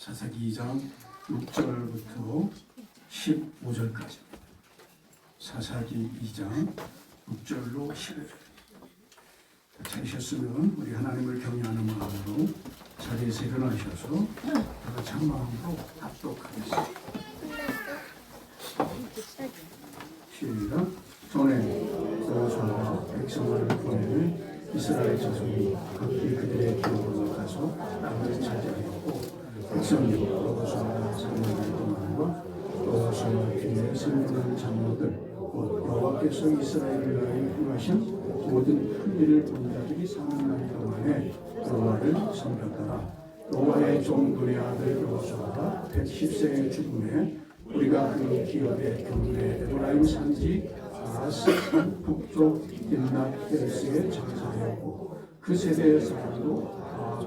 사사기 2장 6절부터 15절까지. 사사기 2장 6절로 15절. 찾으셨으면 우리 하나님을 경외하는 마음으로 자리에서 일어나셔서 다 같이 한 마음으로 합독하겠습니다. 시작. 전에 여호수아가 백성을 보내는 이스라엘 자손이 각기 그들의 기업으로 가서 땅을 차지하였고, 백성이 여호수아가 3년 동안과 여호수아 뒤에 생존한 장로들 곧 여호와께서 이스라엘을 위하여 행하신 모든 큰 일을 본 자들이 3년 동안에 여호와를 섬겼더라. 여호와의 종 눈의 아들 여호수아가 110세의 죽음에 우리가 그 기업의 경내 에브라임 산지 아스 북쪽 딥낫 헤르스에 장사하였고, 그 세대의 사람도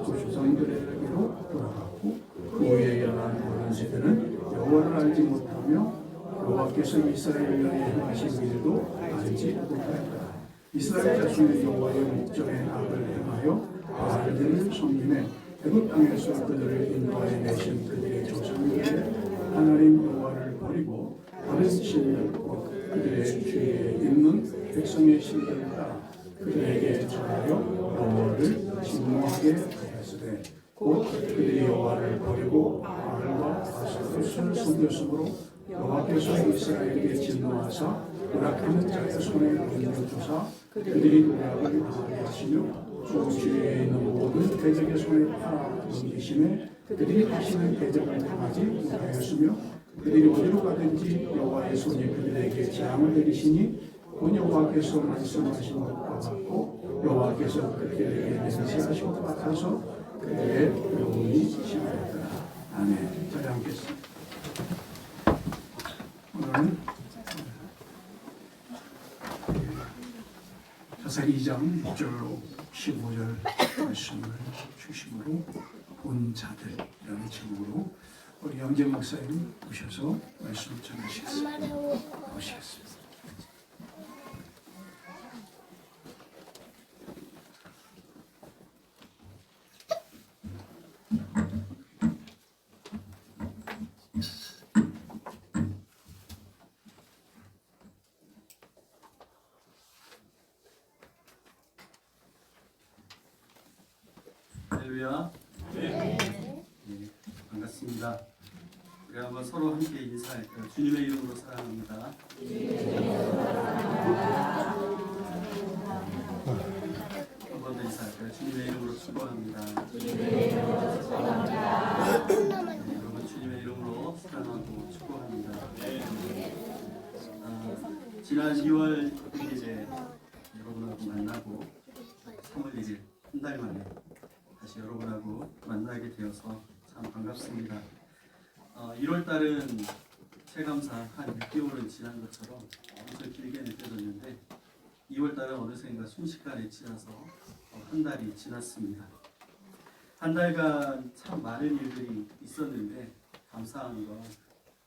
그 조상들에게로 돌아갔고, 그 후에 일어난 모든 세대는 여호와를 알지 못하며 여호와께서 이스라엘을 위하여 행하신 일도 알지 못하였다. 이스라엘 자손이 여호와의 목전에 악을 행하여 바알들을 섬기매 애굽 땅에서 그들을 인도하여 내신 그들의 조상들의 하나님 여호와를 버리고 다른 신을 곧 그들의 주위에 있는 백성의 신들을 따라 그들에게 절하여 여호와를 진노하게 하였으되, 곧 그들이 여호와를 버리고 바알과 아스토스를 섬겼으므로 여호와께서 이스라엘에게 진노하사 노력하는 자의 손에 능력을 주사 그들이 노력을 당하게 하시며 주 주위에 있는 모든 대적의 손에 팔아 넘기심에 그들이 다시는 대적을 당하지 못하였으며, 그들이 어디로 가든지 여호와의 손이 그들에게 재앙을 내리시니 곧 여호와께서 말씀하신 것과 같고 여호와께서 그들에게 맹세하신 것 같아서 그들의 영혼이 심하였더라. 아멘. 자리 앉겠습니다. 오늘은 사사기 2장 6절로 15절 말씀을 중심으로 본 자들이라는 제목으로 우리 영재 목사님 오셔서 말씀을 전하시겠습니다. 오시겠습니다. 할렐루야. 네. 반갑습니다. 우리 한번 서로 함께 인사할까요? 주님의 이름으로 사랑합니다. 한 번 더 인사할까요? 주님의 이름으로 축복합니다. 여러분 주님의 이름으로 사랑하고 축복합니다. 지난 2월 1일에 여러분하고 만나고 3월 1일 한 달 만에 다시 여러분하고 만나게 되어서 참 반갑습니다. 1월달은 체감상 한 6개월은 지난 것처럼 엄청 길게 느껴졌는데 2월달은 어느샌가 순식간에 지나서 한 달이 지났습니다. 한 달간 참 많은 일들이 있었는데 감사한 건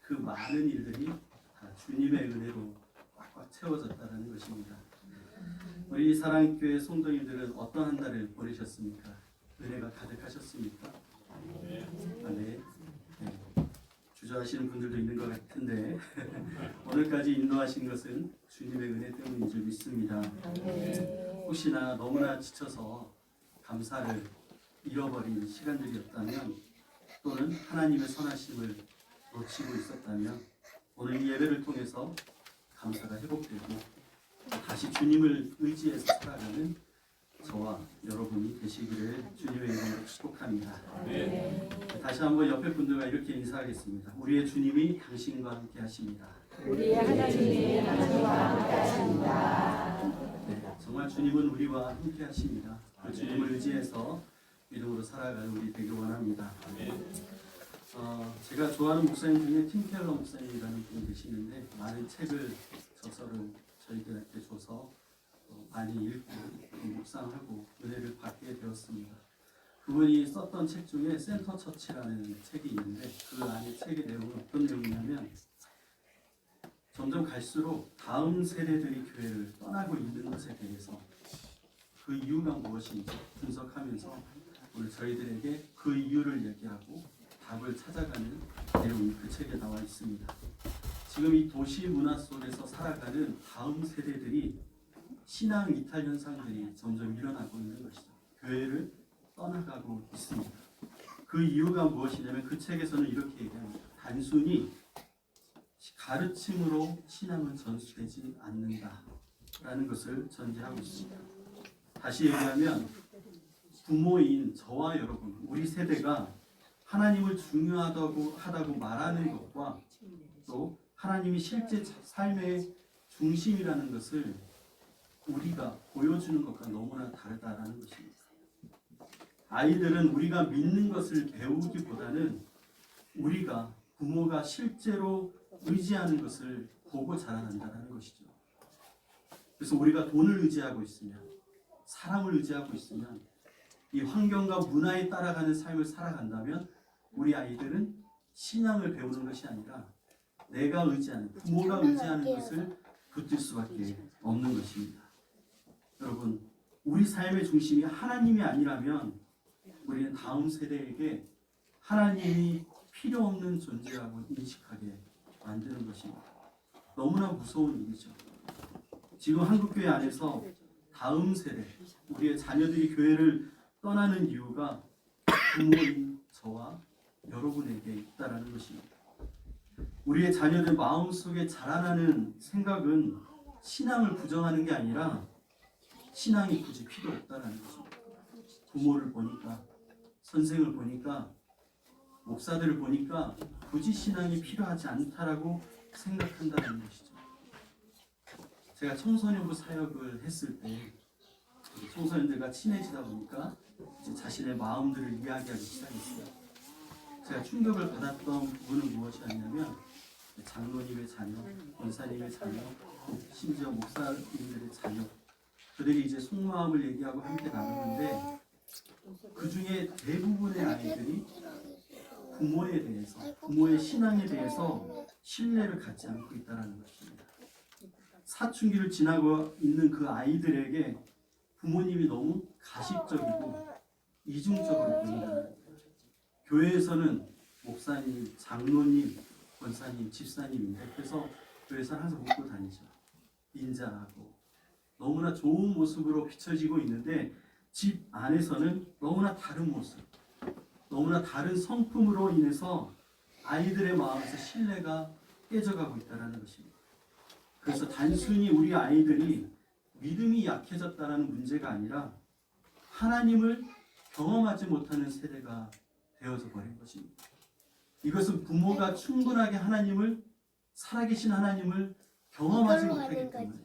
그 많은 일들이 다 주님의 은혜로 꽉꽉 채워졌다는 것입니다. 우리 사랑교회 성도님들은 어떤 한 달을 보내셨습니까? 은혜가 가득하셨습니까? 네. 주저하시는 분들도 있는 것 같은데 오늘까지 인도하신 것은 주님의 은혜 때문인 줄 믿습니다. 혹시나 너무나 지쳐서 감사를 잃어버린 시간들이었다면, 또는 하나님의 선하심을 놓치고 있었다면 오늘 이 예배를 통해서 감사가 회복되고 다시 주님을 의지해서 살아가는 저와 여러분이 되시기를 주님의 이름으로 축복합니다. 다시 한번 옆에 분들과 이렇게 인사하겠습니다. 우리의 주님이 당신과 함께 하십니다. 우리의 하나님이 당신과 함께 하십니다. 네, 정말 주님은 우리와 함께 하십니다. 그 주님을 의지해서 믿음으로 살아가는 우리 되길 원합니다. 제가 좋아하는 목사님 중에 팀 켈러 목사님이라는 분이 계시는데, 많은 책을 저서를 저희들한테 줘서 많이 읽고 묵상하고 은혜를 받게 되었습니다. 그분이 썼던 책 중에 센터 처치라는 책이 있는데, 그 안에 책의 내용은 어떤 내용이냐면, 점점 갈수록 다음 세대들이 교회를 떠나고 있는 것에 대해서 그 이유가 무엇인지 분석하면서 오늘 저희들에게 그 이유를 얘기하고 답을 찾아가는 내용이 그 책에 나와 있습니다. 지금 이 도시 문화 속에서 살아가는 다음 세대들이 신앙 이탈 현상들이 점점 일어나고 있는 것이죠. 교회를 떠나가고 있습니다. 그 이유가 무엇이냐면 그 책에서는 이렇게 얘기합니다. 단순히 가르침으로 신앙은 전수되지 않는다라는 것을 전제하고 있습니다. 다시 얘기하면 부모인 저와 여러분, 우리 세대가 하나님을 중요하다고 말하는 것과 또 하나님이 실제 삶의 중심이라는 것을 우리가 보여주는 것과 너무나 다르다라는 것입니다. 아이들은 우리가 믿는 것을 배우기보다는 우리가 부모가 실제로 의지하는 것을 보고 자라난다는 것이죠. 그래서 우리가 돈을 의지하고 있으면, 사람을 의지하고 있으면, 이 환경과 문화에 따라가는 삶을 살아간다면 우리 아이들은 신앙을 배우는 것이 아니라 내가 의지하는, 부모가 의지하는 것을 붙들 수밖에 없는 것입니다. 여러분, 우리 삶의 중심이 하나님이 아니라면 우리는 다음 세대에게 하나님이 필요 없는 존재라고 인식하게 만드는 것입니다. 너무나 무서운 일이죠. 지금 한국교회 안에서 다음 세대, 우리의 자녀들이 교회를 떠나는 이유가 부모인 저와 여러분에게 있다라는 것입니다. 우리의 자녀들 마음속에 자라나는 생각은 신앙을 부정하는 게 아니라 신앙이 굳이 필요 없다라는 것입니다. 부모를 보니까, 선생을 보니까, 목사들을 보니까 굳이 신앙이 필요하지 않다라고 생각한다는 것이죠. 제가 청소년부 사역을 했을 때 청소년들과 친해지다 보니까 이제 자신의 마음들을 이야기하기 시작했어요. 제가 충격을 받았던 부분은 무엇이었냐면 장로님의 자녀, 권사님의 자녀, 심지어 목사님들의 자녀, 그들이 이제 속마음을 얘기하고 함께 나누는데 그 중에 대부분의 아이들이 부모에 대해서, 부모의 신앙에 대해서 신뢰를 갖지 않고 있다는 것입니다. 사춘기를 지나고 있는 그 아이들에게 부모님이 너무 가식적이고 이중적으로 보인다는 거예요. 교회에서는 목사님, 장로님, 권사님, 집사님인데 그래서 교회에서는 항상 웃고 다니죠. 인자하고 너무나 좋은 모습으로 비춰지고 있는데 집 안에서는 너무나 다른 모습, 너무나 다른 성품으로 인해서 아이들의 마음에서 신뢰가 깨져가고 있다는 것입니다. 그래서 단순히 우리 아이들이 믿음이 약해졌다는 문제가 아니라 하나님을 경험하지 못하는 세대가 되어져 버린 것입니다. 이것은 부모가 충분하게 하나님을, 살아계신 하나님을 경험하지 못하기 때문에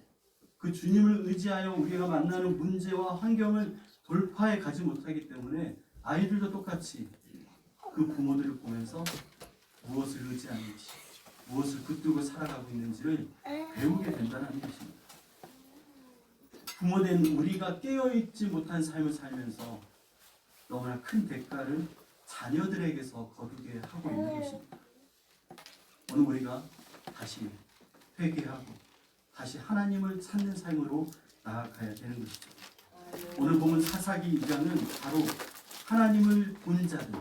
그 주님을 의지하여 우리가 만나는 문제와 환경을 돌파해 가지 못하기 때문에 아이들도 똑같이 그 부모들을 보면서 무엇을 의지하는지, 무엇을 붙들고 살아가고 있는지를 배우게 된다는 것입니다. 부모된 우리가 깨어있지 못한 삶을 살면서 너무나 큰 대가를 자녀들에게서 거두게 하고 있는 것입니다. 오늘 우리가 다시 회개하고 다시 하나님을 찾는 삶으로 나아가야 되는 것이죠. 오늘 보면 사사기 2장은 바로 하나님을 본 자들,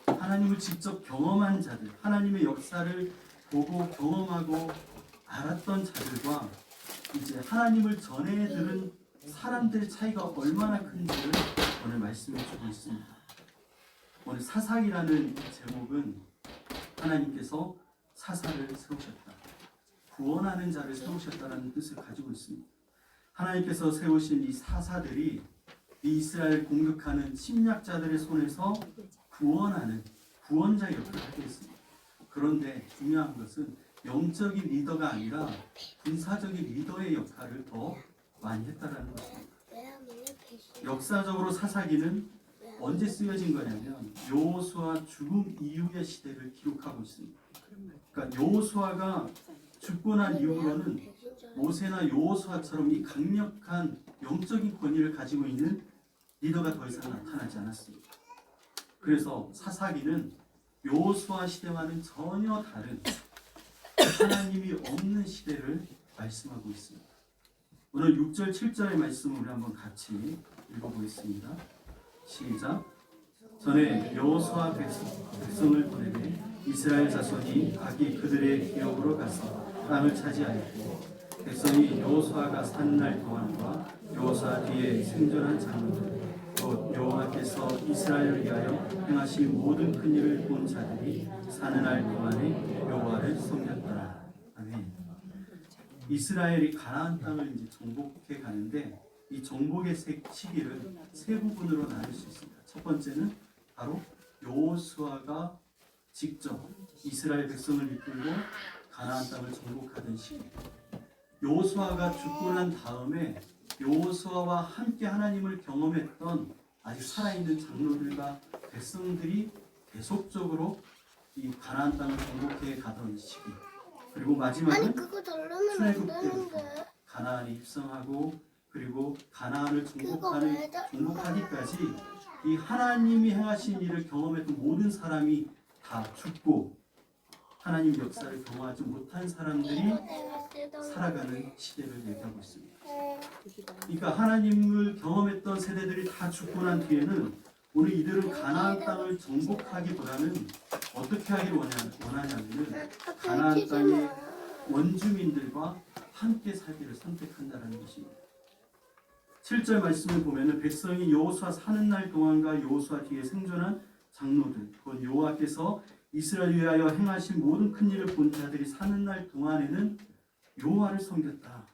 하나님을 직접 경험한 자들, 하나님의 역사를 보고 경험하고 알았던 자들과 이제 하나님을 전해 들은 사람들의 차이가 얼마나 큰지를 오늘 말씀해 주고 있습니다. 오늘 사사기라는 제목은 하나님께서 사사를 세우셨다, 구원하는 자를 세우셨다라는 뜻을 가지고 있습니다. 하나님께서 세우신 이 사사들이 이 이스라엘 공격하는 침략자들의 손에서 구원하는 구원자 역할을 하고 있습니다. 그런데 중요한 것은 영적인 리더가 아니라 군사적인 리더의 역할을 더 많이 했다라는 것입니다. 역사적으로 사사기는 언제 쓰여진 거냐면 여호수아 죽음 이후의 시대를 기록하고 있습니다. 그러니까 여호수아가 죽고 난 이후로는 모세나 여호수아처럼 이 강력한 영적인 권위를 가지고 있는 리더가 더 이상 나타나지 않았습니다. 그래서 사사기는 여호수아 시대와는 전혀 다른 하나님이 없는 시대를 말씀하고 있습니다. 오늘 6절 7절의 말씀을 우리 한번 같이 읽어보겠습니다. 시작. 전에 여호수아 백성을 보내되 이스라엘 자손이 각기 그들의 기업으로 가서 땅을 차지하였고 백성이 여호수아가 사는 날 동안과 여호수아 뒤에 생존한 장로들 곧 여호와께서 이스라엘을 위하여 행하신 모든 큰 일을 본 자들이 사는 날 동안에 여호와를 섬겼더라. 아멘. 이스라엘이 가나안 땅을 이제 정복해 가는데 이 정복의 시기를 세 부분으로 나눌 수 있습니다. 첫 번째는 바로 여호수아가 직접 이스라엘 백성을 이끌고 가나안 땅을 정복하던 시기. 여호수아가 죽고 난 다음에 여호수아와 함께 하나님을 경험했던 아직 살아있는 장로들과 백성들이 계속적으로 이 가나안 땅을 정복해 가던 시기. 그리고 마지막은 그거 누르면 안 출애굽 때부터 되는데. 가나안에 입성하고 그리고 가나안을 그거 왜 정복하기까지 이 하나님이 행하신 일을 경험했던 모든 사람이 다 죽고 하나님 역사를 경험하지 못한 사람들이 살아가는 시대를 얘기하고 있습니다. 그러니까 하나님을 경험했던 세대들이 다 죽고 난 뒤에는 오늘 이들은 가나안 땅을 정복하기보다는 어떻게 하기를 원하냐면은 가나안 땅의 원주민들과 함께 살기를 선택한다는 것입니다. 7절 말씀을 보면은 백성이 여호수아 사는 날 동안과 여호수아 뒤에 생존한 장로들 곧 여호와께서 이스라엘 위하여 행하신 모든 큰 일을 본 자들이 사는 날 동안에는 여호와를 섬겼다.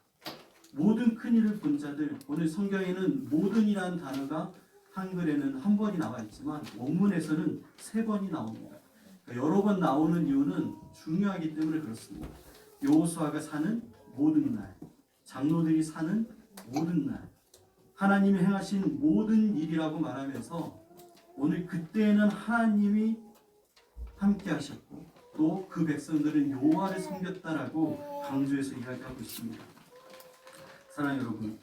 모든 큰 일을 본 자들, 오늘 성경에는 모든이라는 단어가 한글에는 한 번이 나와 있지만 원문에서는 세 번이 나옵니다. 그러니까 여러 번 나오는 이유는 중요하기 때문에 그렇습니다. 여호수아가 사는 모든 날, 장로들이 사는 모든 날, 하나님이 행하신 모든 일이라고 말하면서 오늘 그때는 하나님이 함께 하셨고 또 그 백성들은 여호와를 섬겼다라고 강조해서 이야기하고 있습니다. 사랑하는 여러분,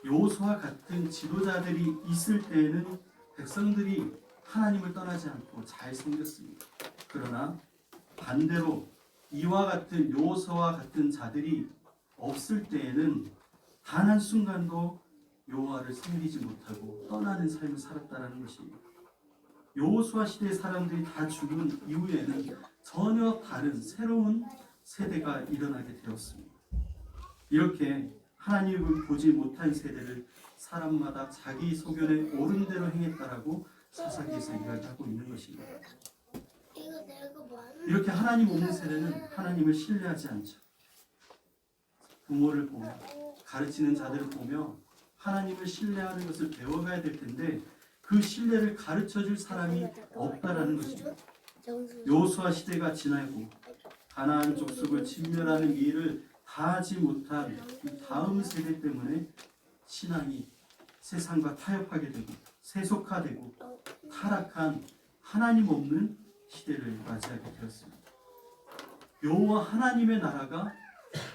여호수아 같은 지도자들이 있을 때에는 백성들이 하나님을 떠나지 않고 잘 섬겼습니다. 그러나 반대로 이와 같은 여호수아와 같은 자들이 없을 때에는 단 한순간도 여호와를 섬기지 못하고 떠나는 삶을 살았다는 것입니다. 여호수아 시대의 사람들이 다 죽은 이후에는 전혀 다른 새로운 세대가 일어나게 되었습니다. 이렇게 하나님을 보지 못한 세대를 사람마다 자기 소견에 옳은 대로 행했다라고 사사기에서 이야기하고 있는 것입니다. 이렇게 하나님 없는 세대는 하나님을 신뢰하지 않죠. 부모를 보며 가르치는 자들을 보며 하나님을 신뢰하는 것을 배워가야 될 텐데 그 신뢰를 가르쳐줄 사람이 없다라는 것입니다. 여호수아 시대가 지나고 가나안 족속을 진멸하는 일을 다 하지 못한 이 다음 세대 때문에 신앙이 세상과 타협하게 되고 세속화되고 타락한 하나님 없는 시대를 맞이하게 되었습니다. 여호와 하나님의 나라가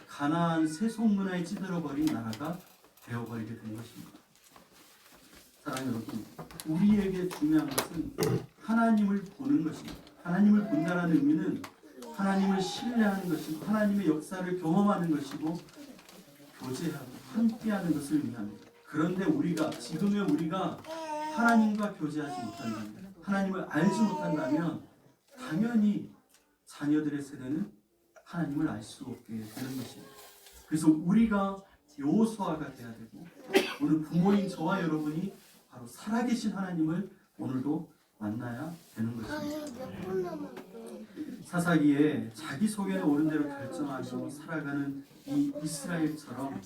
가나안 세속 문화에 찌들어버린 나라가 되어버리게 된 것입니다. 사랑하는 여러분, 우리에게 중요한 것은 하나님을 보는 것입니다. 하나님을 본다는 의미는 하나님을 신뢰하는 것이고 하나님의 역사를 경험하는 것이고 교제하고 함께하는 것을 의미합니다. 그런데 지금의 우리가 하나님과 교제하지 못한다면, 하나님을 알지 못한다면 당연히 자녀들의 세대는 하나님을 알 수 없게 되는 것입니다. 그래서 우리가 여호수아가 돼야 되고 오늘 부모인 저와 여러분이 바로 살아계신 하나님을 오늘도 만나야 되는 것입니다. 사사기에 자기 소견에 옳은 대로 결정하며 살아가는 이 이스라엘처럼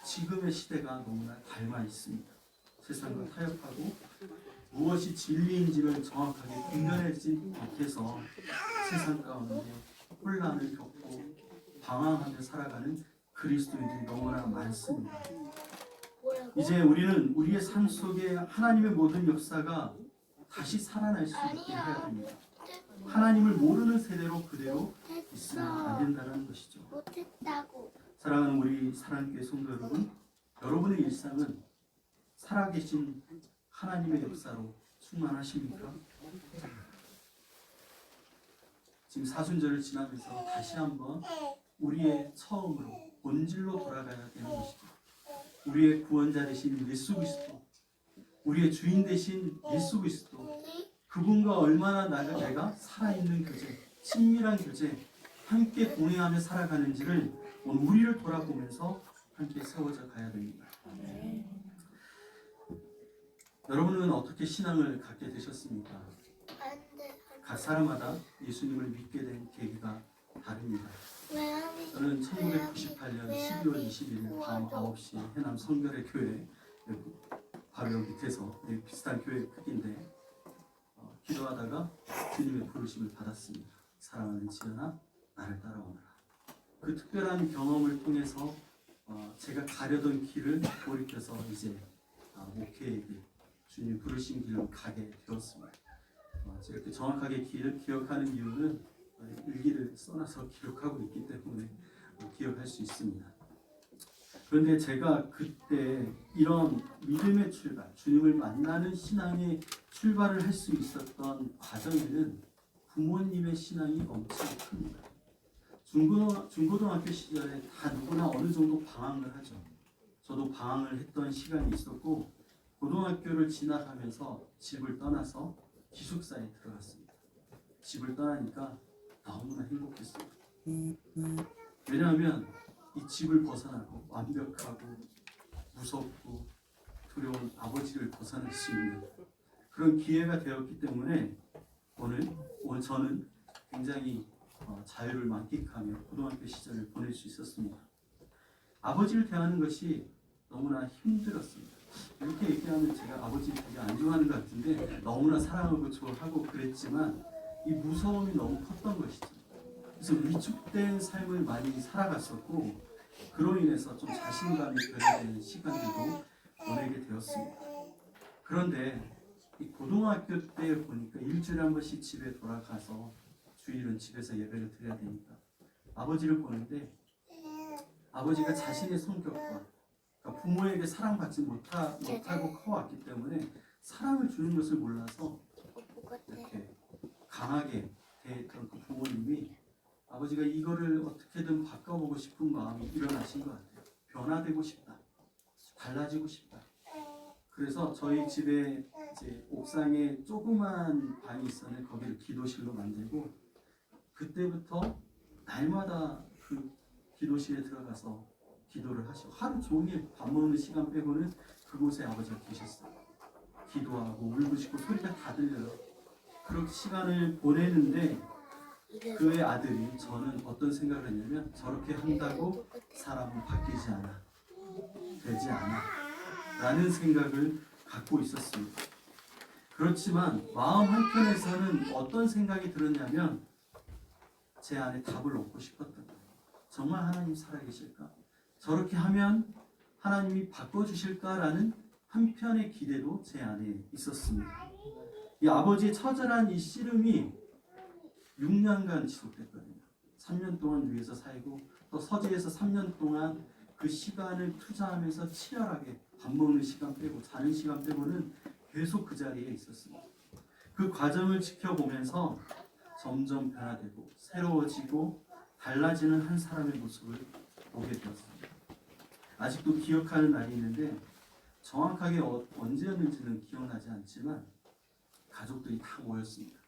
지금의 시대가 너무나 닮아 있습니다. 세상과 타협하고 무엇이 진리인지를 정확하게 분별하지 못해서 세상 가운데 혼란을 겪고 방황하며 살아가는 그리스도인들이 너무나 많습니다. 이제 우리는 우리의 삶 속에 하나님의 모든 역사가 다시 살아날 수 있게 해야 됩니다. 하나님을 모르는 세대로 그대로 있으면 안 된다는 것이죠. 사랑하는 우리 사랑교회 성도 여러분, 여러분의 일상은 살아계신 하나님의 역사로 충만하십니까? 지금 사순절을 지나면서 다시 한번 우리의 처음으로 본질로 돌아가야 되는 것이죠. 우리의 구원자 되신 예수 그리스도, 우리의 주인 되신 예수 그리스도, 그분과 얼마나 내가 살아있는 교제, 친밀한 교제, 함께 동행하며 살아가는지를 오늘 우리를 돌아보면서 함께 세워져 가야 됩니다. 여러분은 어떻게 신앙을 갖게 되셨습니까? 각 사람마다 예수님을 믿게 된 계기가 다릅니다. 저는 1998년 12월 21일 밤 9시 해남 성결의 교회 바로 밑에서 비슷한 교회 크기인데 기도하다가 주님의 부르심을 받았습니다. 사랑하는 지연아 나를 따라오너라. 그 특별한 경험을 통해서 제가 가려던 길을 돌이켜서 이제 목회의 길, 주님 부르신 길로 가게 되었습니다. 제가 이렇게 정확하게 길을 기억하는 이유는 일기를 써놔서 기록하고 있기 때문에 기억할 수 있습니다. 그런데 제가 그때 이런 믿음의 출발, 주님을 만나는 신앙의 출발을 할 수 있었던 과정에는 부모님의 신앙이 엄청 큽니다. 중고등학교 시절에 다 누구나 어느 정도 방황을 하죠. 저도 방황을 했던 시간이 있었고 고등학교를 진학하면서 집을 떠나서 기숙사에 들어갔습니다. 집을 떠나니까 너무나 행복했어요. 왜냐하면 이 집을 벗어나고 완벽하고 무섭고 두려운 아버지를 벗어날 수 있는 그런 기회가 되었기 때문에 오늘 저는 굉장히 자유를 만끽하며 고등학교 시절을 보낼 수 있었습니다. 아버지를 대하는 것이 너무나 힘들었습니다. 이렇게 얘기하면 제가 아버지를 되게 안 좋아하는 것 같은데 너무나 사랑하고 좋아하고 그랬지만 이 무서움이 너무 컸던 것이죠. 그래서 위축된 삶을 많이 살아갔었고 그로 인해서 좀 자신감이 변화되는 시간들도 보내게 되었습니다. 그런데 이 고등학교 때 보니까 일주일에 한 번씩 집에 돌아가서 주일은 집에서 예배를 드려야 되니까 아버지를 보는데 아버지가 자신의 성격과 그러니까 부모에게 사랑받지 못하고 커왔기 때문에 사랑을 주는 것을 몰라서 이렇게 강하게 대했던 그 부모님이 아버지가 이거를 어떻게든 바꿔보고 싶은 마음이 일어나신 것 같아요. 변화되고 싶다. 달라지고 싶다. 그래서 저희 집에 이제 옥상에 조그만 방이 있었는데 거기를 기도실로 만들고 그때부터 날마다 그 기도실에 들어가서 기도를 하시고 하루 종일 밥 먹는 시간 빼고는 그곳에 아버지가 계셨어요. 기도하고 울부짖고 소리가 다 들려요. 그렇게 시간을 보내는데 그의 아들이 저는 어떤 생각을 했냐면 저렇게 한다고 사람은 바뀌지 않아. 되지 않아. 라는 생각을 갖고 있었습니다. 그렇지만 마음 한편에서는 어떤 생각이 들었냐면 제 안에 답을 얻고 싶었던 거예요. 정말 하나님 살아계실까? 저렇게 하면 하나님이 바꿔주실까라는 한편의 기대도 제 안에 있었습니다. 이 아버지의 처절한 이 씨름이 6년간 지속됐거든요. 3년 동안 위에서 살고 또 서재에서 3년 동안 그 시간을 투자하면서 치열하게 밥 먹는 시간 빼고 자는 시간 빼고는 계속 그 자리에 있었습니다. 그 과정을 지켜보면서 점점 변화되고 새로워지고 달라지는 한 사람의 모습을 보게 되었습니다. 아직도 기억하는 날이 있는데 정확하게 언제였는지는 기억나지 않지만 가족들이 다 모였습니다.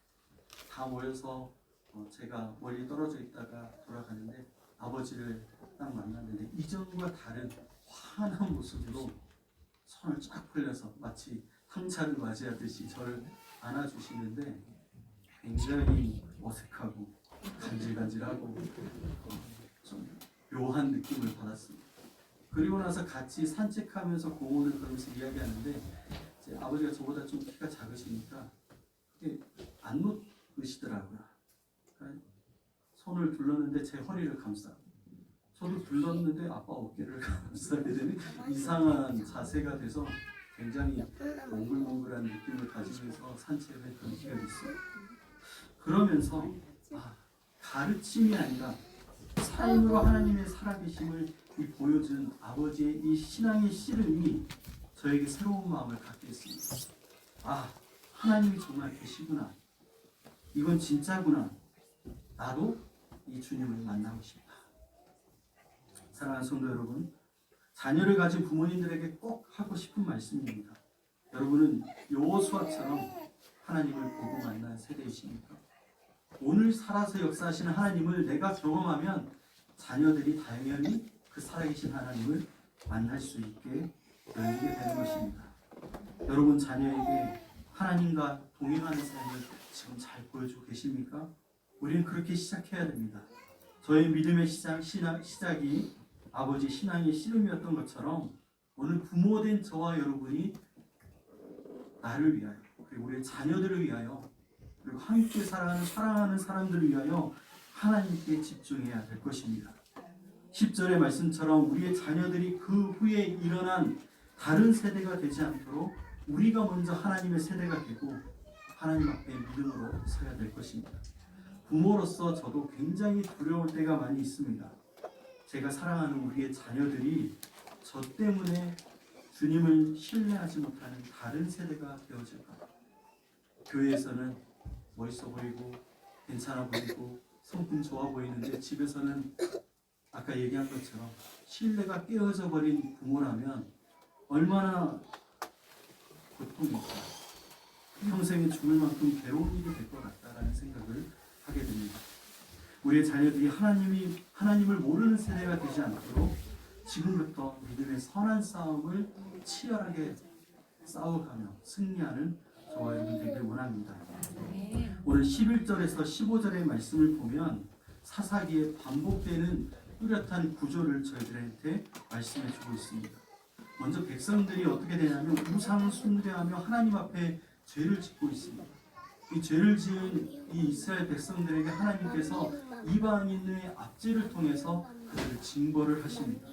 다 모여서 제가 멀리 떨어져 있다가 돌아가는데 아버지를 딱 만났는데 이전과 다른 환한 모습으로 손을 쫙 펼려서 마치 상차를 맞이하듯이 저를 안아주시는데 굉장히 어색하고 간질간질하고 좀 묘한 느낌을 받았습니다. 그리고 나서 같이 산책하면서 공원을 걸으면서 이야기하는데 이제 아버지가 저보다 좀 키가 작으시니까 그게 안 놓으시더라고요. 그러니까 손을 둘렀는데 제 허리를 감싸고 저도 둘렀는데 아빠 어깨를 감싸게 되는 이상한 자세가 돼서 굉장히 몽글몽글한 느낌을 가지면서 산책을 했던 기억이 있어요. 그러면서 가르침이 아니라 삶으로 하나님의 살아계심을 보여준 아버지의 이 신앙의 씨름이 저에게 새로운 마음을 갖게 했습니다. 하나님이 정말 계시구나. 이건 진짜구나. 나도 이 주님을 만나고 싶다. 사랑하는 성도 여러분, 자녀를 가진 부모님들에게 꼭 하고 싶은 말씀입니다. 여러분은 여호수아처럼 하나님을 보고 만난 세대이십니까? 오늘 살아서 역사하시는 하나님을 내가 경험하면 자녀들이 당연히 그 살아계신 하나님을 만날 수 있게 열리게 되는 것입니다. 여러분 자녀에게 하나님과 동행하는 삶을 지금 잘 보여주고 계십니까? 우리는 그렇게 시작해야 됩니다. 저의 믿음의 시작이 아버지 신앙의 씨름이었던 것처럼 오늘 부모된 저와 여러분이 나를 위하여 그리고 우리의 자녀들을 위하여 그리고 함께 사랑하는 사람들을 위하여 하나님께 집중해야 될 것입니다. 10절의 말씀처럼 우리의 자녀들이 그 후에 일어난 다른 세대가 되지 않도록 우리가 먼저 하나님의 세대가 되고 하나님 앞에 믿음으로 서야 될 것입니다. 부모로서 저도 굉장히 두려울 때가 많이 있습니다. 제가 사랑하는 우리의 자녀들이 저 때문에 주님을 신뢰하지 못하는 다른 세대가 되어질까. 교회에서는 멋있어 보이고 괜찮아 보이고 성품 좋아 보이는데 집에서는 아까 얘기한 것처럼 신뢰가 깨어져 버린 부모라면 얼마나 고통일까. 평생에 죽을 만큼 괴로운 일이 될 것 같다라는 생각을 하게 됩니다. 우리의 자녀들이 하나님을 모르는 세대가 되지 않도록 지금부터 믿음의 선한 싸움을 치열하게 싸워가며 승리하는 저와 여러분 되길 원합니다. 오늘 11절에서 15절의 말씀을 보면 사사기에 반복되는 뚜렷한 구조를 저희들한테 말씀해 주고 있습니다. 먼저 백성들이 어떻게 되냐면 우상을 숭배하며 하나님 앞에 죄를 짓고 있습니다. 이 죄를 지은 이 이스라엘 백성들에게 하나님께서 이방인의 압제를 통해서 그들을 징벌을 하십니다.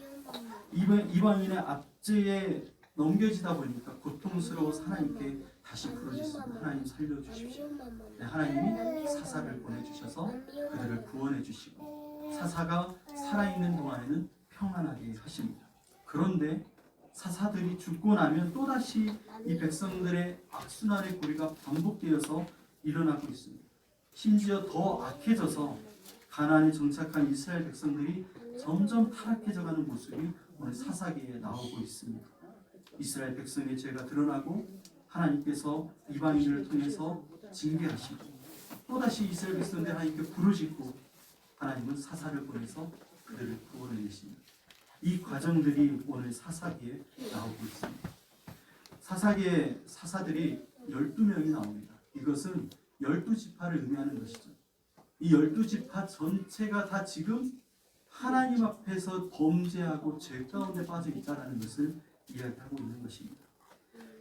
이방인의 압제에 넘겨지다 보니까 고통스러워서 하나님께 다시 부르짖습니다. 하나님 살려주십시오. 네, 하나님이 사사를 보내주셔서 그들을 구원해 주시고 사사가 살아있는 동안에는 평안하게 하십니다. 그런데 사사들이 죽고 나면 또다시 이 백성들의 악순환의 고리가 반복되어서 일어나고 있습니다. 심지어 더 악해져서 가나안에 정착한 이스라엘 백성들이 점점 타락해져가는 모습이 오늘 사사기에 나오고 있습니다. 이스라엘 백성의 죄가 드러나고 하나님께서 이방인을 통해서 징계하시고 또다시 이스라엘 백성들 하나님께 부르짖고 하나님은 사사를 보내서 그들을 구원해 내십니다. 이 과정들이 오늘 사사기에 나오고 있습니다. 사사기에 사사들이 12명이 나옵니다. 이것은 12지파를 의미하는 것이죠. 이 12지파 전체가 다 지금 하나님 앞에서 범죄하고 죄 가운데 빠져 있다는 것을 이야기하고 있는 것입니다.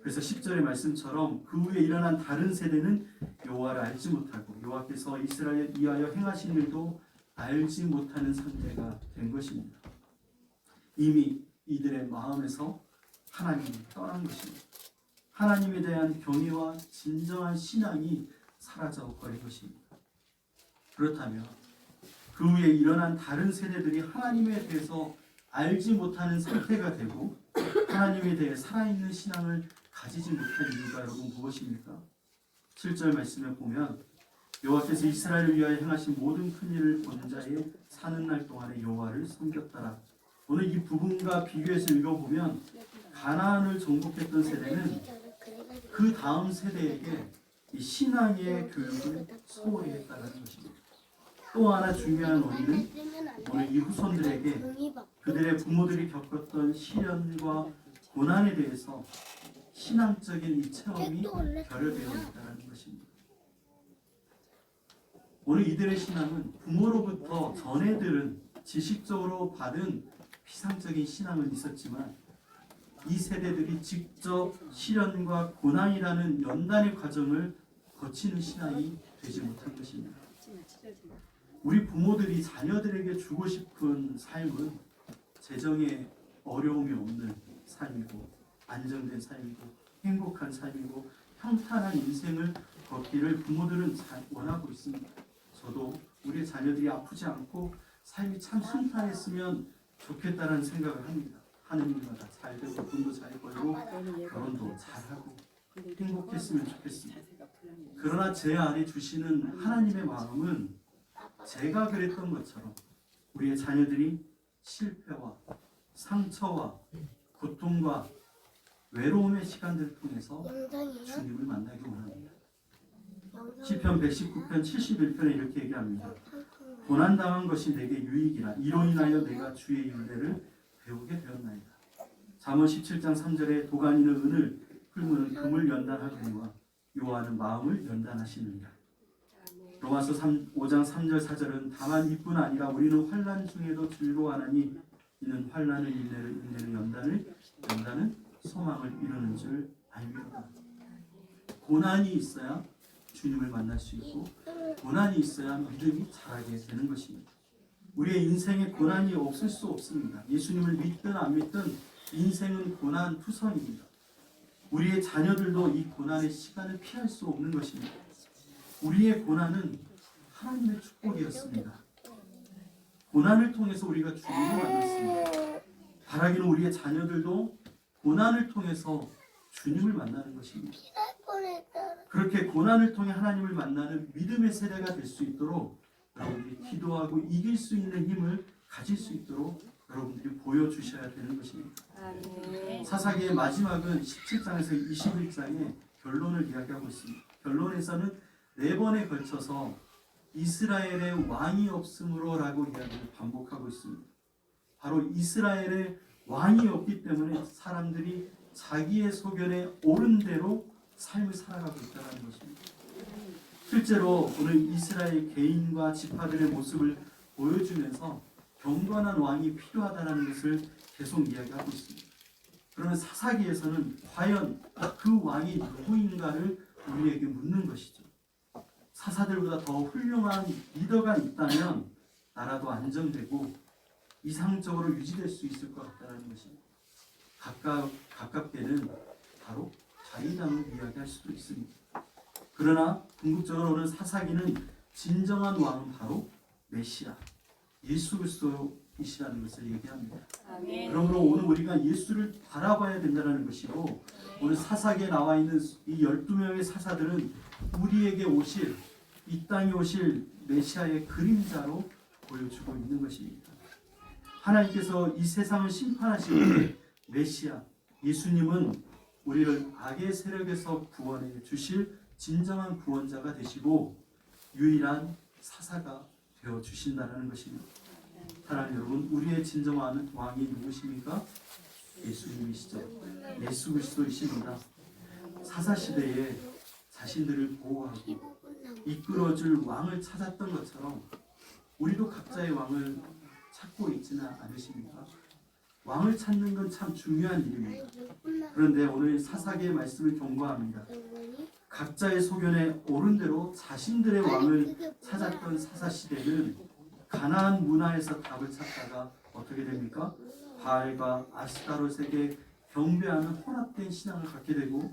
그래서 10절의 말씀처럼 그 후에 일어난 다른 세대는 여호와를 알지 못하고 여호와께서 이스라엘 위하여 행하신 일도 알지 못하는 상태가 된 것입니다. 이미 이들의 마음에서 하나님이 떠난 것입니다. 하나님에 대한 경외와 진정한 신앙이 사라져 버린 것입니다. 그렇다면 그 후에 일어난 다른 세대들이 하나님에 대해서 알지 못하는 상태가 되고 하나님에 대해 살아있는 신앙을 가지지 못한 이유가 여러분 무엇입니까? 7절 말씀에 보면 여호와께서 이스라엘을 위하여 행하신 모든 큰 일을 본 자의 사는 날 동안에 여호와를 섬겼더라. 오늘 이 부분과 비교해서 읽어보면 가나안을 정복했던 세대는 그 다음 세대에게 이 신앙의 교육을 소홀히 했다는 것입니다. 또 하나 중요한 원인은 오늘 이 후손들에게 그들의 부모들이 겪었던 시련과 고난에 대해서 신앙적인 이 체험이 결여되어 있다는 것입니다. 오늘 이들의 신앙은 부모로부터 전해들은 지식적으로 받은 피상적인 신앙은 있었지만 이 세대들이 직접 시련과 고난이라는 연단의 과정을 거치는 신앙이 되지 못한 것입니다. 우리 부모들이 자녀들에게 주고 싶은 삶은 재정에 어려움이 없는 삶이고 안정된 삶이고 행복한 삶이고 평탄한 인생을 걷기를 부모들은 잘 원하고 있습니다. 저도 우리 자녀들이 아프지 않고 삶이 참 순탄했으면 좋겠다는 생각을 합니다. 하는 일마다 잘 되고 돈도 잘 벌고 결혼도 잘하고 행복했으면 좋겠습니다. 그러나 제 안에 주시는 하나님의 마음은 제가 그랬던 것처럼 우리의 자녀들이 실패와 상처와 고통과 외로움의 시간들을 통해서 주님을 만나기 원합니다. 시편 119편 71편에 이렇게 얘기합니다. 고난당한 것이 내게 유익이라 이로 인하여 내가 주의 윤례를 배우게 되었나이다. 잠언 17장 3절에 도가니는 은을 풀무는 금을 연단하거니와 여호와는 마음을 연단하시느니라. 로마서 5장 3절 4절은 다만 이뿐 아니라 우리는 환난 중에도 즐거워하나니 이는 환난을 인내는 연단은 소망을 이루는 줄 알미로다. 고난이 있어야 주님을 만날 수 있고 고난이 있어야 믿음이 자라게 되는 것입니다. 우리의 인생에 고난이 없을 수 없습니다. 예수님을 믿든 안 믿든 인생은 고난 투성입니다. 우리의 자녀들도 이 고난의 시간을 피할 수 없는 것입니다. 우리의 고난은 하나님의 축복이었습니다. 고난을 통해서 우리가 주님을 만났습니다. 바라기는 우리의 자녀들도 고난을 통해서 주님을 만나는 것입니다. 그렇게 고난을 통해 하나님을 만나는 믿음의 세대가 될 수 있도록 여러분들이 기도하고 이길 수 있는 힘을 가질 수 있도록 여러분들이 보여주셔야 되는 것입니다. 사사기의 마지막은 17장에서 21장의 결론을 이야기하고 있습니다. 결론에서는 4번에 걸쳐서 이스라엘의 왕이 없으므로라고 이야기를 반복하고 있습니다. 바로 이스라엘의 왕이 없기 때문에 사람들이 자기의 소견에 옳은 대로 삶을 살아가고 있다는 것입니다. 실제로 오늘 이스라엘 개인과 지파들의 모습을 보여주면서 경건한 왕이 필요하다는 것을 계속 이야기하고 있습니다. 그러면 사사기에서는 과연 그 왕이 누구인가를 우리에게 묻는 것이죠. 사사들보다 더 훌륭한 리더가 있다면 나라도 안정되고 이상적으로 유지될 수 있을 것 같다는 것입니다. 가깝게는 바로 자의당을 이야기할 수도 있습니다. 그러나 궁극적으로는 사사기는 진정한 왕은 바로 메시아 예수 그리스도이시라는 것을 얘기합니다. 그러므로 오늘 우리가 예수를 바라봐야 된다는 것이고 오늘 사사기에 나와 있는 이 12명의 사사들은 우리에게 오실 이 땅에 오실 메시아의 그림자로 보여주고 있는 것입니다. 하나님께서 이 세상을 심판하실 때 메시아 예수님은 우리를 악의 세력에서 구원해 주실 진정한 구원자가 되시고 유일한 사사가 되어 주신다는 것입니다. 사랑하는 여러분, 우리의 진정한 왕이 누구십니까? 예수님이시죠. 예수 그리스도이십니다. 사사 시대에 자신들을 보호하고 이끌어줄 왕을 찾았던 것처럼 우리도 각자의 왕을 찾고 있지는 않으십니까? 왕을 찾는 건 참 중요한 일입니다. 그런데 오늘 사사기의 말씀을 경고합니다. 각자의 소견에 옳은 대로 자신들의 왕을 찾았던 사사시대는 가나안 문화에서 답을 찾다가 어떻게 됩니까? 바알과 아스타롯에게 경배하는 혼합된 신앙을 갖게 되고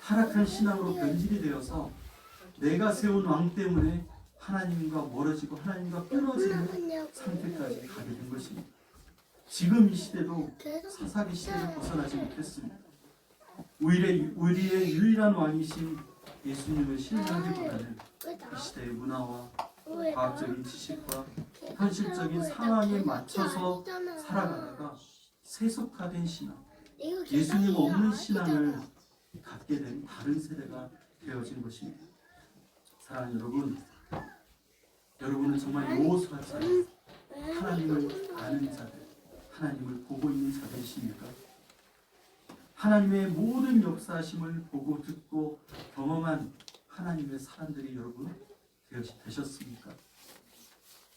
타락한 신앙으로 변질이 되어서 내가 세운 왕 때문에 하나님과 멀어지고 하나님과 끊어지는 상태까지 가게 된 것입니다. 지금 이 시대도 사사기 시대를 벗어나지 못했습니다. 우리의 유일한 왕이신 예수님을 신뢰하기보다는 이 시대의 문화와 과학적인 지식과 현실적인 상황에 맞춰서 살아가다가 세속화된 신앙, 예수님 없는 신앙을 갖게 된 다른 세대가 되어진 것입니다. 사랑하는 여러분, 여러분은 정말 여호수아처럼 하나님을 아는 자들, 하나님을 보고 있는 자들이십니까? 하나님의 모든 역사하심을 보고 듣고 경험한 하나님의 사람들이 여러분 되셨습니까?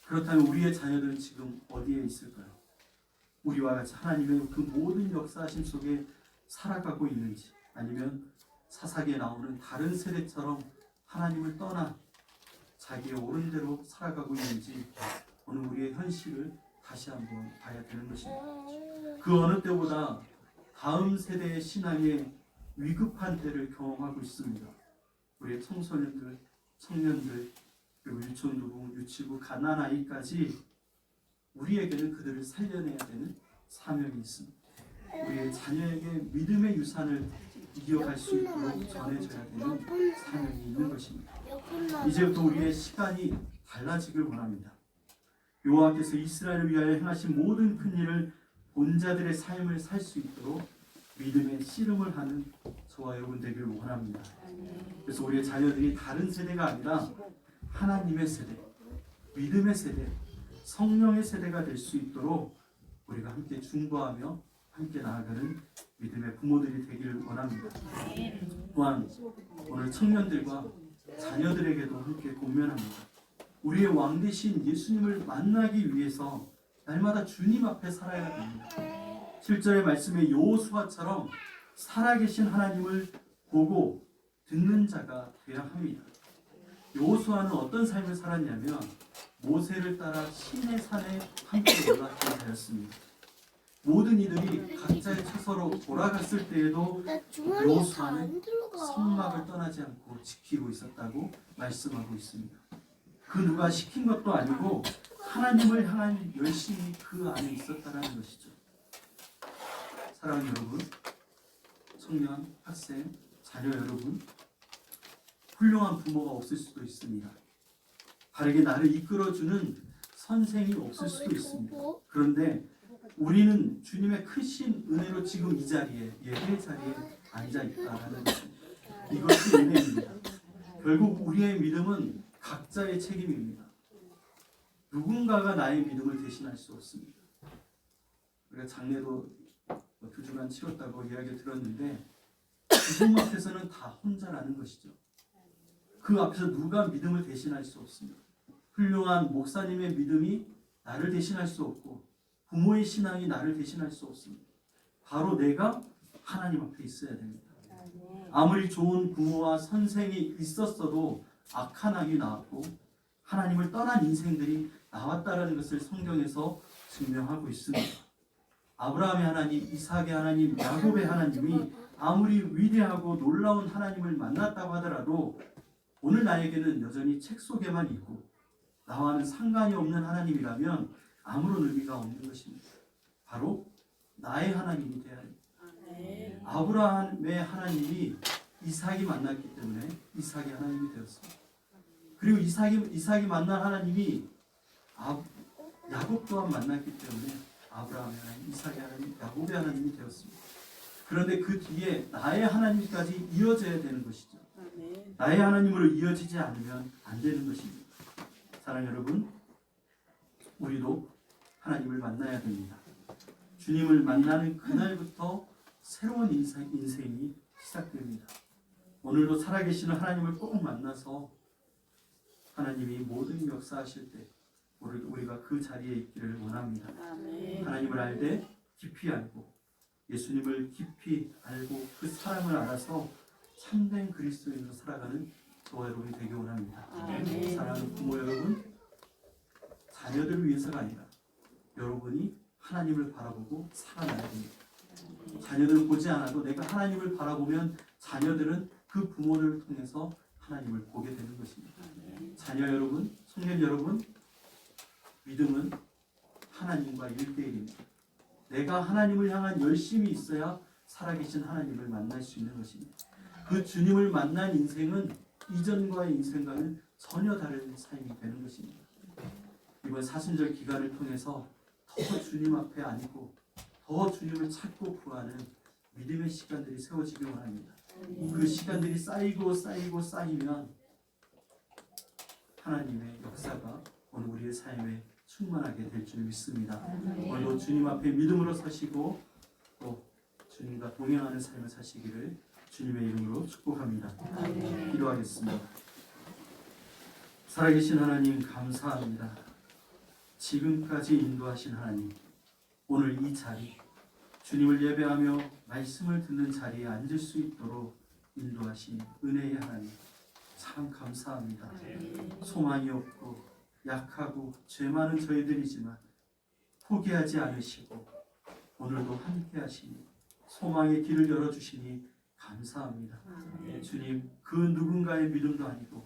그렇다면 우리의 자녀들은 지금 어디에 있을까요? 우리와 같이 하나님의 그 모든 역사하심 속에 살아가고 있는지 아니면 사사기에 나오는 다른 세대처럼 하나님을 떠나 자기의 옳은 대로 살아가고 있는지 오늘 우리의 현실을 다시 한번 봐야 되는 것입니다. 그 어느 때보다 다음 세대의 신앙에 위급한 때를 경험하고 있습니다. 우리의 청소년들, 청년들, 그리고 유치원부부, 유치부, 갓난아이까지 우리에게는 그들을 살려내야 되는 사명이 있습니다. 우리의 자녀에게 믿음의 유산을 이어갈 수 있도록 전해줘야 되는 사명이 있는 것입니다. 이제부터 우리의 시간이 달라지길 원합니다. 여호와께서 이스라엘을 위하여 행하신 모든 큰 일을 본 자들의 삶을 살 수 있도록 믿음의 씨름을 하는 저와 여러분 되기를 원합니다. 그래서 우리의 자녀들이 다른 세대가 아니라 하나님의 세대, 믿음의 세대, 성령의 세대가 될 수 있도록 우리가 함께 중보하며 함께 나아가는 믿음의 부모들이 되기를 원합니다. 또한 오늘 청년들과 자녀들에게도 함께 권면합니다. 우리의 왕 되신 예수님을 만나기 위해서 날마다 주님 앞에 살아야 됩니다. 7절의 말씀에 여호수아처럼 살아계신 하나님을 보고 듣는 자가 되어야 합니다. 여호수아는 어떤 삶을 살았냐면 모세를 따라 시내 산에 함께 올라가게 되었습니다. 모든 이들이 각자의 처소로 돌아갔을 때에도 나 주머니에 여호수아는 다안 들어가. 성막을 떠나지 않고 지키고 있었다고 말씀하고 있습니다. 그 누가 시킨 것도 아니고 하나님을 향한 열심이 그 안에 있었다는 것이죠. 사랑하는 여러분, 청년, 학생, 자녀 여러분, 훌륭한 부모가 없을 수도 있습니다. 바르게 나를 이끌어주는 선생이 없을 수도 있습니다. 그런데 우리는 주님의 크신 은혜로 지금 이 자리에, 예배 자리에 앉아 있다라는 것입니다. 이것이 은혜입니다. 결국 우리의 믿음은 각자의 책임입니다. 누군가가 나의 믿음을 대신할 수 없습니다. 우리가 장례도 2주간 치렀다고 이야기 들었는데 죽음 앞에서는 다 혼자라는 것이죠. 그 앞에서 누가 믿음을 대신할 수 없습니다. 훌륭한 목사님의 믿음이 나를 대신할 수 없고 부모의 신앙이 나를 대신할 수 없습니다. 바로 내가 하나님 앞에 있어야 됩니다. 아무리 좋은 부모와 선생이 있었어도 악한 악이 나왔고 하나님을 떠난 인생들이 나왔다는 것을 성경에서 증명하고 있습니다. 아브라함의 하나님, 이삭의 하나님, 야곱의 하나님이 아무리 위대하고 놀라운 하나님을 만났다고 하더라도 오늘 나에게는 여전히 책 속에만 있고 나와는 상관이 없는 하나님이라면 아무런 의미가 없는 것입니다. 바로 나의 하나님이 되어야 합니다. 아브라함의 하나님이 이삭이 만났기 때문에 이삭의 하나님이 되었습니다. 그리고 이삭이 만난 하나님이 야곱 또한 만났기 때문에 아브라함의 하나님, 이삭의 하나님, 야곱의 하나님이 되었습니다. 그런데 그 뒤에 나의 하나님까지 이어져야 되는 것이죠. 나의 하나님으로 이어지지 않으면 안 되는 것입니다. 사랑하는 여러분, 우리도 하나님을 만나야 됩니다. 주님을 만나는 그날부터 새로운 인생이 시작됩니다. 오늘도 살아계시는 하나님을 꼭 만나서 하나님이 모든 역사하실 때 우리가 그 자리에 있기를 원합니다. 하나님을 알되 깊이 알고 예수님을 깊이 알고 그 사랑을 알아서 참된 그리스도인으로 살아가는 저와 여러분이 되기 원합니다. 사랑하는 부모 여러분, 자녀들을 위해서가 아니라 여러분이 하나님을 바라보고 살아나야 됩니다. 자녀들을 보지 않아도 내가 하나님을 바라보면 자녀들은 그 부모를 통해서 하나님을 보게 되는 것입니다. 자녀 여러분, 청년 여러분, 믿음은 하나님과 1대1입니다. 내가 하나님을 향한 열심이 있어야 살아계신 하나님을 만날 수 있는 것입니다. 그 주님을 만난 인생은 이전과의 인생과는 전혀 다른 삶이 되는 것입니다. 이번 사순절 기간을 통해서 더 주님 앞에 앉고 더 주님을 찾고 구하는 믿음의 시간들이 세워지기 원합니다. 그 시간들이 쌓이면 하나님의 역사가 오늘 우리의 삶에 충만하게 될 줄 믿습니다. 오늘도 주님 앞에 믿음으로 서시고 또 주님과 동행하는 삶을 사시기를 주님의 이름으로 축복합니다. 기도하겠습니다. 살아계신 하나님 감사합니다. 지금까지 인도하신 하나님, 오늘 이 자리 주님을 예배하며 말씀을 듣는 자리에 앉을 수 있도록 인도하신 은혜의 하나님 참 감사합니다. 소망이 없고 약하고 죄 많은 저희들이지만 포기하지 않으시고 오늘도 함께 하시니 소망의 길을 열어주시니 감사합니다. 주님, 그 누군가의 믿음도 아니고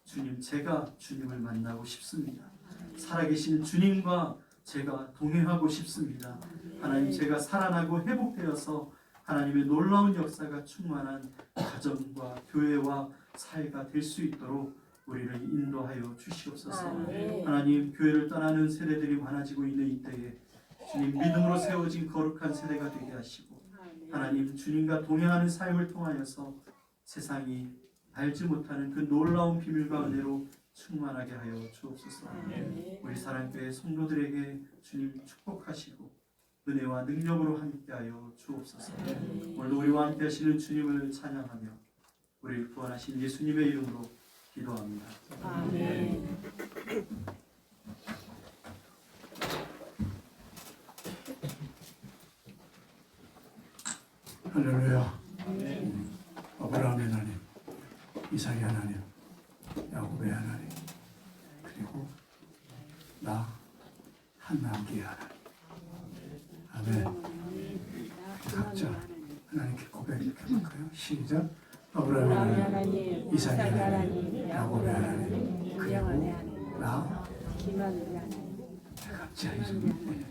주님, 제가 주님을 만나고 싶습니다. 살아계신 주님과 제가 동행하고 싶습니다. 하나님, 제가 살아나고 회복되어서 하나님의 놀라운 역사가 충만한 가정과 교회와 사회가 될 수 있도록 우리를 인도하여 주시옵소서. 하나님, 교회를 떠나는 세대들이 많아지고 있는 이때에 주님, 믿음으로 세워진 거룩한 세대가 되게 하시고 하나님 주님과 동행하는 삶을 통하여서 세상이 알지 못하는 그 놀라운 비밀과 은혜로 충만하게 하여 주옵소서. 우리 사랑교회 성도들에게 주님 축복하시고 은혜와 능력으로 함께하여 주옵소서. 오늘도 우리와 함께 하시는 주님을 찬양하며 우리를 구원하신 예수님의 이름으로 기도합니다. 아멘. 할렐루야. 아브라함의 하나님, 이삭의 하나님, 야곱의 하나님, 그리고 나 한나기의 하나님. 아멘. 각자 하나님께 고백해볼까요? 시작. 아브라함의 하나님, 하나님, 이삭의 하나님, 하나님, 야곱의 하나님, 그리고 영원의 하나님, 나 기만의 하나님. 각자 이름